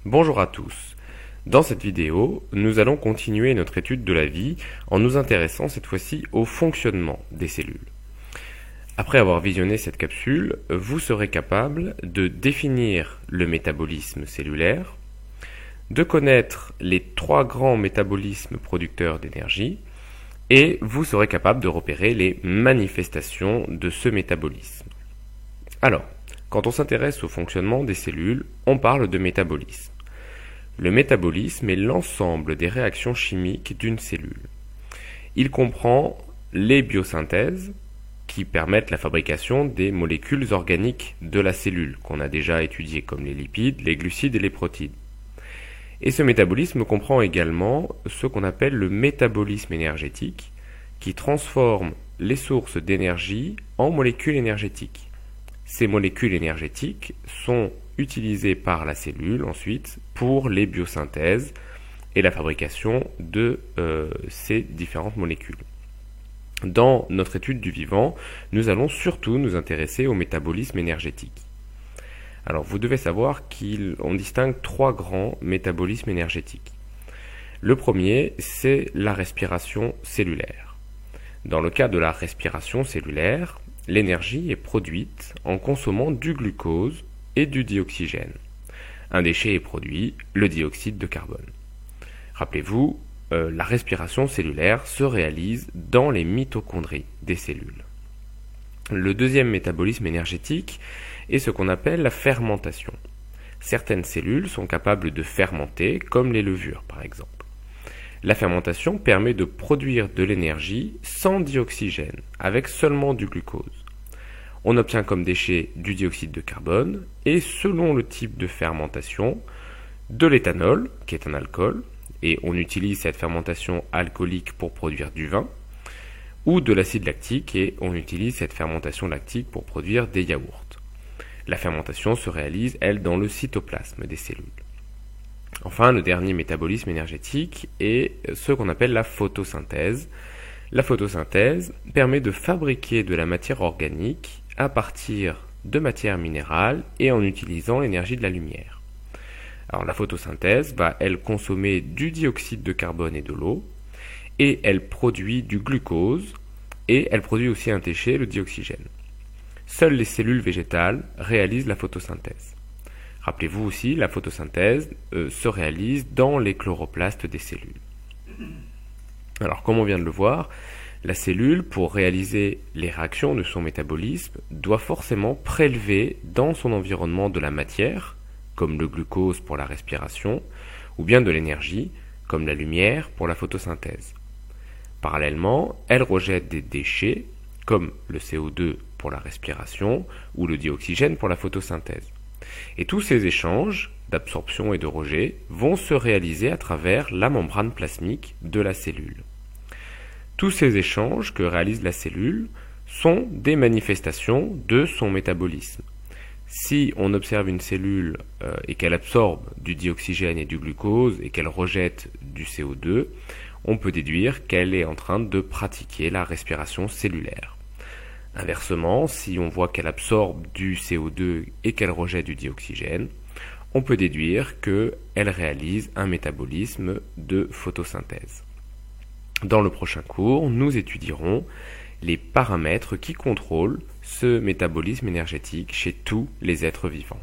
Bonjour à tous. Dans cette vidéo, nous allons continuer notre étude de la vie en nous intéressant cette fois-ci au fonctionnement des cellules. Après avoir visionné cette capsule, vous serez capable de définir le métabolisme cellulaire, de connaître les trois grands métabolismes producteurs d'énergie, et vous serez capable de repérer les manifestations de ce métabolisme. Alors, quand on s'intéresse au fonctionnement des cellules, on parle de métabolisme. Le métabolisme est l'ensemble des réactions chimiques d'une cellule. Il comprend les biosynthèses, qui permettent la fabrication des molécules organiques de la cellule, qu'on a déjà étudiées comme les lipides, les glucides et les protéines. Et ce métabolisme comprend également ce qu'on appelle le métabolisme énergétique, qui transforme les sources d'énergie en molécules énergétiques. Ces molécules énergétiques sont utilisées par la cellule ensuite pour les biosynthèses et la fabrication de ces différentes molécules. Dans notre étude du vivant, nous allons surtout nous intéresser au métabolisme énergétique. Alors vous devez savoir qu'on distingue trois grands métabolismes énergétiques. Le premier, c'est la respiration cellulaire. Dans le cas de la respiration cellulaire, l'énergie est produite en consommant du glucose et du dioxygène. Un déchet est produit, le dioxyde de carbone. Rappelez-vous, la respiration cellulaire se réalise dans les mitochondries des cellules. Le deuxième métabolisme énergétique est ce qu'on appelle la fermentation. Certaines cellules sont capables de fermenter, comme les levures par exemple. La fermentation permet de produire de l'énergie sans dioxygène, avec seulement du glucose. On obtient comme déchet du dioxyde de carbone et selon le type de fermentation, de l'éthanol, qui est un alcool, et on utilise cette fermentation alcoolique pour produire du vin, ou de l'acide lactique et on utilise cette fermentation lactique pour produire des yaourts. La fermentation se réalise, elle, dans le cytoplasme des cellules. Enfin, le dernier métabolisme énergétique est ce qu'on appelle la photosynthèse. La photosynthèse permet de fabriquer de la matière organique à partir de matières minérales et en utilisant l'énergie de la lumière. Alors la photosynthèse va, elle, consommer du dioxyde de carbone et de l'eau, et elle produit du glucose, et elle produit aussi un déchet, le dioxygène. Seules les cellules végétales réalisent la photosynthèse. Rappelez-vous aussi, la photosynthèse se réalise dans les chloroplastes des cellules. Alors, comme on vient de le voir, la cellule, pour réaliser les réactions de son métabolisme, doit forcément prélever dans son environnement de la matière, comme le glucose pour la respiration, ou bien de l'énergie, comme la lumière pour la photosynthèse. Parallèlement, elle rejette des déchets, comme le CO2 pour la respiration, ou le dioxygène pour la photosynthèse. Et tous ces échanges d'absorption et de rejet vont se réaliser à travers la membrane plasmique de la cellule. Tous ces échanges que réalise la cellule sont des manifestations de son métabolisme. Si on observe une cellule et qu'elle absorbe du dioxygène et du glucose et qu'elle rejette du CO2, on peut déduire qu'elle est en train de pratiquer la respiration cellulaire. Inversement, si on voit qu'elle absorbe du CO2 et qu'elle rejette du dioxygène, on peut déduire qu'elle réalise un métabolisme de photosynthèse. Dans le prochain cours, nous étudierons les paramètres qui contrôlent ce métabolisme énergétique chez tous les êtres vivants.